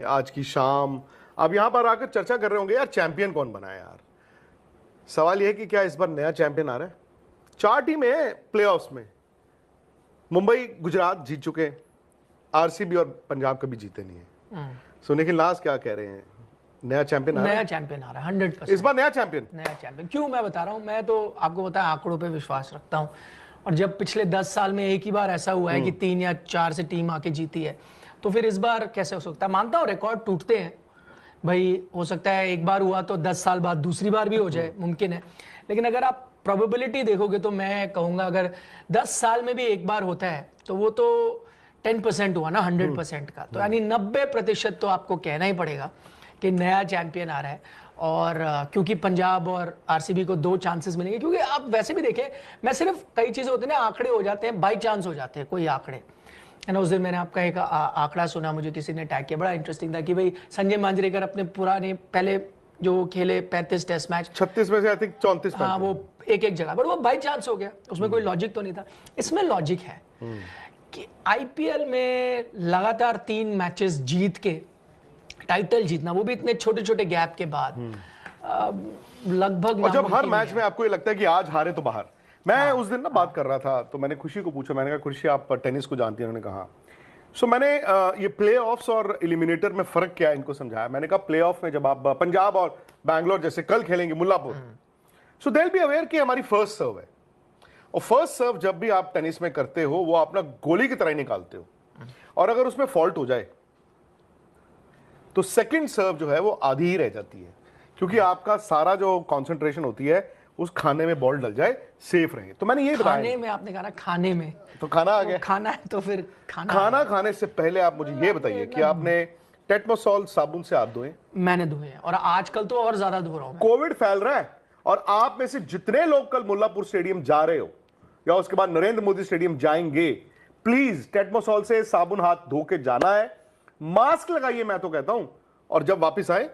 आज की शाम अब यहां पर आकर चर्चा कर रहे होंगे यार चैंपियन कौन बना है यार। सवाल यह है कि क्या इस बार नया चैंपियन आ रहा है। 4 टीमें प्लेऑफ्स में, मुंबई गुजरात जीत चुके हैं, आरसीबी और पंजाब कभी जीते नहीं है। सो निखिल नाज क्या कह रहे हैं, नया चैंपियन आ रहा है? नया चैंपियन आ रहा है 100%। इस बार नया चैंपियन क्यों मैं बता रहा हूं, मैं तो आपको पता है आंकड़ों पे विश्वास रखता हूं, और जब पिछले 10 साल में एक ही बार ऐसा हुआ है कि 3 या 4 से टीम आके जीती है, तो फिर इस बार कैसे हो सकता है। मानता हूं रिकॉर्ड टूटते हैं भाई, हो सकता है एक बार हुआ तो 10 साल बाद दूसरी बार भी हो जाए, मुमकिन है। लेकिन अगर आप प्रोबेबिलिटी देखोगे तो मैं कहूंगा अगर 10 साल में भी एक बार होता है तो वो तो 10% हुआ ना 100% का, तो यानी 90% तो आपको कहना ही पड़ेगा कि नया चैंपियन आ रहा है। और क्योंकि पंजाब और आरसीबी को 2 चांसेस मिलेंगे, क्योंकि आप वैसे भी देखें, मैं सिर्फ कई चीजें होती है ना, आंकड़े हो जाते हैं, बाई चांस हो जाते हैं कोई आंकड़े है ना। उस दिन मैंने आपका एक आंकड़ा सुना, मुझे किसी ने टैग किया, बड़ा इंटरेस्टिंग था कि भाई संजय मांजरेकर अपने पुराने पहले जो खेले 35 टेस्ट मैच, 36 में से आई थिंक 34 हाँ वो एक जगह, बट वो बाई चांस हो गया, उसमें कोई लॉजिक तो नहीं था। इसमें लॉजिक है कि आईपीएल में लगातार 3 मैचेस जीत के टाइटल जीतना, वो भी इतने छोटे छोटे गैप के बाद, लगभग। और जब हर मैच में आपको ये लगता है कि आज हारे तो बाहर। मैं उस दिन ना बात कर रहा था तो मैंने खुशी को पूछा, मैंने कहा खुशी आप टेनिस को जानती हैं? उन्होंने कहा। सो मैंने ये प्ले ऑफ्स और एलिमिनेटर में फर्क क्या है इनको समझाया। मैंने कहा प्ले ऑफ में जब आप पंजाब और बैंगलोर जैसे कल खेलेंगे मुल्लापुर, सो दे विल बी अवेयर कि हमारी फर्स्ट सर्व है, और फर्स्ट सर्व जब भी आप टेनिस में करते हो वो अपना गोली की तरह ही निकालते हो, और अगर उसमें फॉल्ट हो जाए तो सेकंड सर्व जो है वो आधी ही रह जाती है, क्योंकि आपका सारा जो कंसंट्रेशन होती है उस खाने में बॉल डल जाए, सेफ रहे। तो मैंने ये बताया। खाने में आपने कहा ना, खाने में तो खाना आ गया, खाना है तो फिर खाना खाने से पहले आप मुझे ये बताइए कि आपने टेटमोसॉल साबुन से हाथ धोए? मैंने धोए हैं, और आजकल तो और ज्यादा धो रहा हूं। कोविड फैल रहा है, और आप में से जितने लोग कल मुल्लापुर स्टेडियम जा रहे हो या उसके बाद नरेंद्र मोदी स्टेडियम जाएंगे, प्लीज टेटमोसॉल से साबुन हाथ धो के जाना है, मास्क लगाइए मैं तो कहता हूं, और जब वापस आए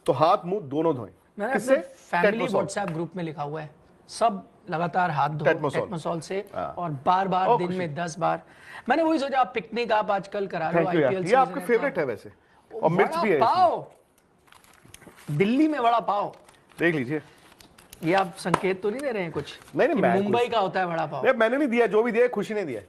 तो हाथ मुंह दोनों धोएं। किससे? फैमिली व्हाट्सएप ग्रुप में लिखा हुआ है, सब लगातार हाथ धो टेटमोसॉल से, और बार-बार दिन में 10 बार। मैंने वही सोचा, आप पिकनिक आप आजकल करा लो आईपीएल से, ये आपका फेवरेट है वैसे, और मिर्च भी है पाव, दिल्ली में वड़ा पाव देख लीजिए। ये आप संकेत तो नहीं दे रहे हैं कुछ? नहीं, मुंबई का होता है वड़ा पाव। मैंने नहीं दिया, जो भी दिया खुशी ने दिया,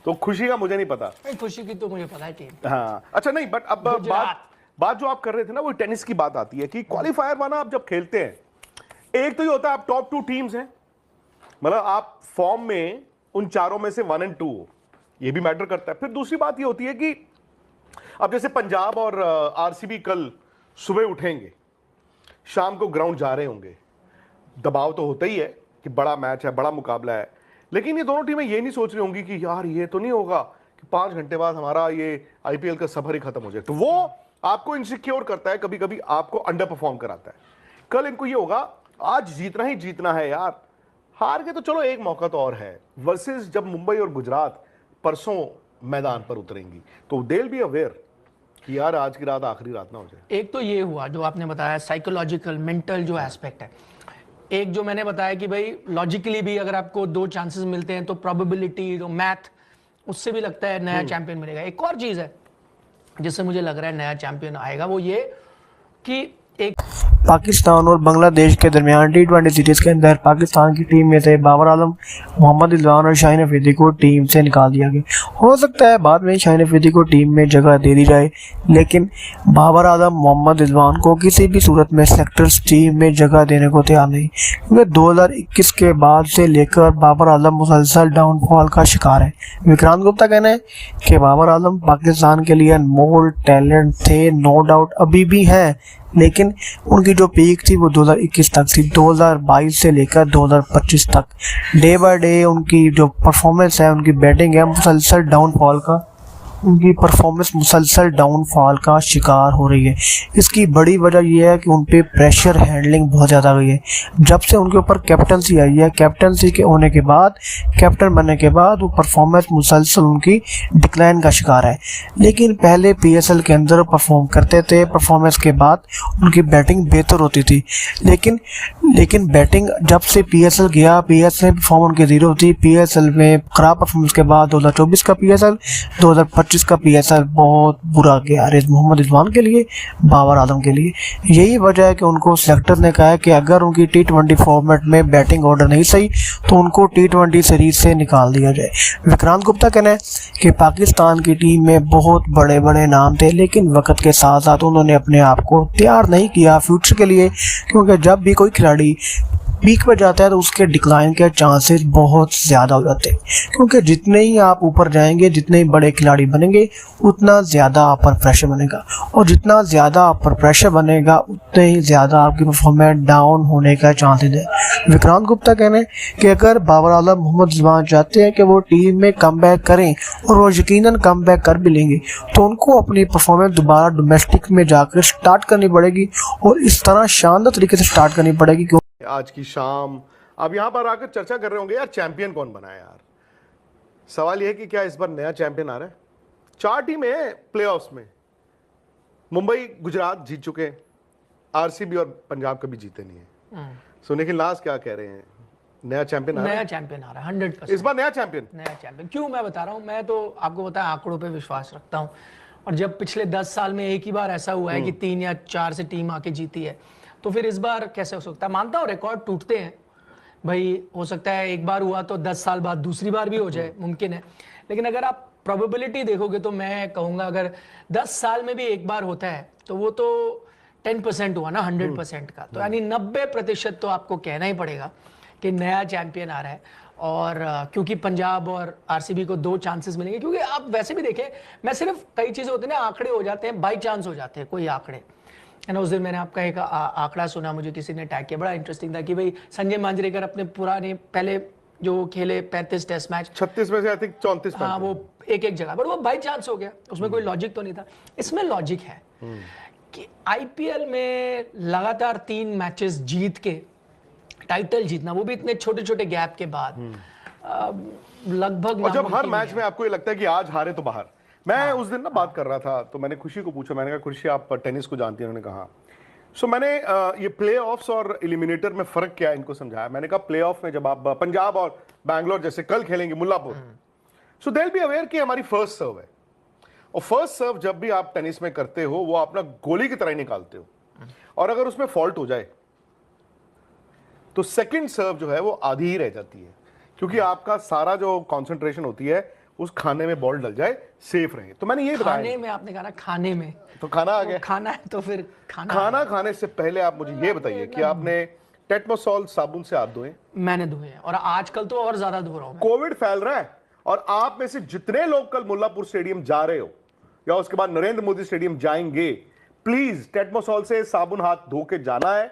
तो खुशी का मुझे नहीं पता। खुशी की तो मुझे पता है टीम। हाँ अच्छा, नहीं बट अब बात जो आप कर रहे थे ना, वो टेनिस की बात आती है कि क्वालिफायर माना आप जब खेलते हैं, एक तो ये होता है आप टॉप 2 टीम्स हैं, मतलब आप फॉर्म में उन चारों में से 1 और 2 हो, ये भी मैटर करता है। फिर दूसरी बात ये होती है कि अब जैसे पंजाब और आरसीबी कल सुबह उठेंगे, शाम को ग्राउंड जा रहे होंगे, दबाव तो होता ही है कि बड़ा मैच है, बड़ा मुकाबला है, लेकिन ये दोनों टीमें ये नहीं सोच रही होंगी कि यार ये तो नहीं होगा कि 5 घंटे बाद हमारा ये आईपीएल का सफर ही खत्म हो जाए। तो वो आपको इनसिक्योर करता है, कभी कभी आपको अंडर परफॉर्म कराता है। कल इनको ये होगा आज जीतना ही जीतना है यार, हार के तो चलो एक मौका तो और है, वर्सेस जब मुंबई और गुजरात परसों मैदान पर उतरेंगी तो दे विल बी अवेयर कि यार आज की रात आखिरी रात ना हो जाए। एक तो ये हुआ जो आपने बताया, साइकोलॉजिकल मेंटल जो एस्पेक्ट है। एक जो मैंने बताया कि भाई लॉजिकली भी अगर आपको 2 चांसेस मिलते हैं तो प्रोबेबिलिटी जो मैथ, उससे भी लगता है नया चैंपियन मिलेगा। एक और चीज है जिससे मुझे लग रहा है नया चैंपियन आएगा, वो ये कि एक पाकिस्तान और बांग्लादेश के दरमियान T20 सीरीज के अंदर पाकिस्तान की टीम में से बाबर आलम, मोहम्मद रिजवान और शाहीन अफरीदी को टीम से निकाल दिया गया। हो सकता है बाद में शाहीन अफरीदी को टीम में जगह दे दी जाए, लेकिन बाबर आलम, मोहम्मद रिजवान को किसी भी सूरत में सेलेक्टर्स टीम में जगह देने को तैयार नहीं, क्योंकि 2021 के बाद से लेकर बाबर आलम मुसलसल डाउनफॉल का शिकार है। विक्रांत गुप्ता कहना है कि बाबर आलम पाकिस्तान के लिए अनमोल टैलेंट थे, नो डाउट अभी भी हैं, लेकिन उनकी जो पीक थी वो 2021 तक थी। 2022 से लेकर 2025 तक डे बाय डे उनकी जो परफॉर्मेंस है, उनकी बैटिंग है, मुसलसल डाउनफॉल का, उनकी परफॉर्मेंस मुसलसल डाउनफॉल का शिकार हो रही है। इसकी बड़ी वजह यह है कि उन पे प्रेशर हैंडलिंग बहुत ज़्यादा गई है। जब से उनके ऊपर कैप्टनसी आई है, कैप्टनसी के होने के बाद, कैप्टन बनने के बाद वो परफॉर्मेंस मुसलसल उनकी डिक्लाइन का शिकार है। लेकिन पहले पीएसएल के अंदर परफॉर्म करते थे, परफॉर्मेंस के बाद उनकी बैटिंग बेहतर होती थी, लेकिन बैटिंग जब से पीएसएल गया, पीएसएल में परफॉर्मेंस उनकी 0 थी। पीएसएल में खराब परफॉर्मेंस के बाद 2024 का पीएसएल, 2025 जिसका पीएसआर बहुत बुरा गया मोहम्मद रिजवान के लिए, बाबर आजम के लिए। यही वजह है कि उनको सेलेक्टर ने कहा है कि अगर उनकी T20 फॉर्मेट में बैटिंग ऑर्डर नहीं सही तो उनको T20 सीरीज से निकाल दिया जाए। विक्रांत गुप्ता कहना है कि पाकिस्तान की टीम में बहुत बड़े बड़े नाम थे, लेकिन वक्त के साथ साथ उन्होंने अपने आप को तैयार नहीं किया फ्यूचर के लिए, क्योंकि जब भी कोई खिलाड़ी पीक पर जाता है तो उसके डिक्लाइन के चांसेस बहुत ज़्यादा हो जाते हैं, क्योंकि जितने ही आप ऊपर जाएंगे, जितने ही बड़े खिलाड़ी बनेंगे, उतना ज़्यादा आप पर प्रेशर बनेगा, और जितना ज़्यादा आप पर प्रेशर बनेगा उतने ही ज़्यादा आपकी परफॉर्मेंस डाउन होने का चांसेस है। विक्रांत गुप्ता कहना है कि अगर बाबर आजम, मोहम्मद रिजवान चाहते हैं कि वो टीम में कम बैक करें, और वो यकीनन कम बैक कर भी लेंगे, तो उनको अपनी परफॉर्मेंस दोबारा डोमेस्टिक में जाकर स्टार्ट करनी पड़ेगी, और इस तरह शानदार तरीके से स्टार्ट करनी पड़ेगी। आज की शाम अब यहां पर आकर चर्चा कर रहे होंगे यार चैंपियन कौन बना है। यार सवाल यह है कि क्या इस बार नया चैंपियन आ रहा है। 4 टीमें प्लेऑफ्स में, मुंबई गुजरात जीत चुके हैं, आरसीबी और पंजाब कभी जीते नहीं है। सो निखिल नाज क्या कह रहे हैं, नया चैंपियन आ रहा है? नया चैंपियन आ रहा है 100%। इस बार नया चैंपियन। क्यों मैं बता रहा हूं, मैं तो आपको पता है आंकड़ों पे विश्वास रखता हूं, और जब पिछले 10 साल में एक ही बार ऐसा हुआ है कि 3 या 4 से टीम आके जीती है, तो फिर इस बार कैसे हो सकता है। मानता हूं रिकॉर्ड टूटते हैं भाई, हो सकता है एक बार हुआ तो 10 साल बाद दूसरी बार भी हो जाए, मुमकिन है। लेकिन अगर आप प्रोबेबिलिटी देखोगे तो मैं कहूंगा अगर 10 साल में भी एक बार होता है तो वो तो 10% हुआ ना 100% का, तो यानी 90% तो आपको कहना ही पड़ेगा कि नया चैंपियन आ रहा है। और क्योंकि पंजाब और आरसीबी को 2 चांसेस मिलेंगे, क्योंकि आप वैसे भी देखें, मैं सिर्फ कई चीजें होती हैं ना, आंकड़े हो जाते हैं, बाई चांस हो जाते हैं कोई आंकड़े है ना। उस दिन मैंने आपका एक आंकड़ा सुना, मुझे किसी ने टैग किया, बड़ा इंटरेस्टिंग था कि भाई संजय मांजरेकर अपने पुराने पहले जो खेले 35 टेस्ट मैच, 36 में से आई थिंक 34 हाँ, वो एक जगह, बट वो बाई चांस हो गया, उसमें कोई लॉजिक तो नहीं था। इसमें लॉजिक है कि आईपीएल में लगातार 3 मैचेस जीत के टाइटल जीतना, वो भी इतने छोटे छोटे गैप के बाद, लगभग। और जब हर मैच में आपको ये लगता है कि आज हारे तो बाहर। मैं उस दिन ना बात कर रहा था तो मैंने खुशी को पूछा, मैंने कहा खुशी आप टेनिस को जानती हैं, उन्होंने कहा। सो मैंने ये प्ले ऑफ्स और एलिमिनेटर में फर्क क्या है इनको समझाया। मैंने कहा प्ले ऑफ में जब आप पंजाब और बैंगलोर जैसे कल खेलेंगे मुल्लापुर, सो दे विल बी अवेयर कि हमारी फर्स्ट सर्व है, और फर्स्ट सर्व जब भी आप टेनिस में करते हो वो अपना गोली की तरह ही निकालते हो, और अगर उसमें फॉल्ट हो जाए तो सेकंड सर्व जो है वो आधी ही रह जाती है, क्योंकि आपका सारा जो कंसंट्रेशन होती है उस खाने में बॉल डल जाए, सेफ रहे। तो मैंने ये बताया। खाने में आपने कहा ना, खाने में तो खाना आ गया, खाना है तो फिर खाना खाने से पहले आप मुझे ये बताइए कि आपने टेटमोसॉल साबुन से हाथ धोए? मैंने धोए हैं, और आजकल तो और ज्यादा धो रहा हूं। कोविड फैल रहा है, और आप में से जितने लोग कल मुल्लापुर स्टेडियम जा रहे हो या उसके बाद नरेंद्र मोदी स्टेडियम जाएंगे, प्लीज टेटमोसॉल से साबुन हाथ धो के जाना है,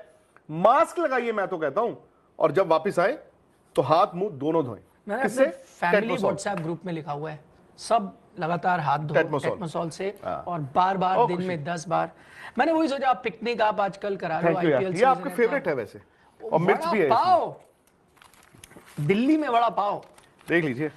मास्क लगाइए मैं तो कहता हूं, और जब वापस आए तो हाथ मुंह दोनों धोएं। मैंने अपने फैमिली व्हाट्सएप ग्रुप में लिखा हुआ है, सब लगातार हाथ धो टेटमोसॉल से, और बार बार दिन में 10 बार। मैंने वही सोचा, आप पिकनिक आप आजकल करा रहे हो, आईपीएल ये आपका फेवरेट है वैसे, और मिर्च भी है, पाव दिल्ली में वड़ा पाव देख लीजिए।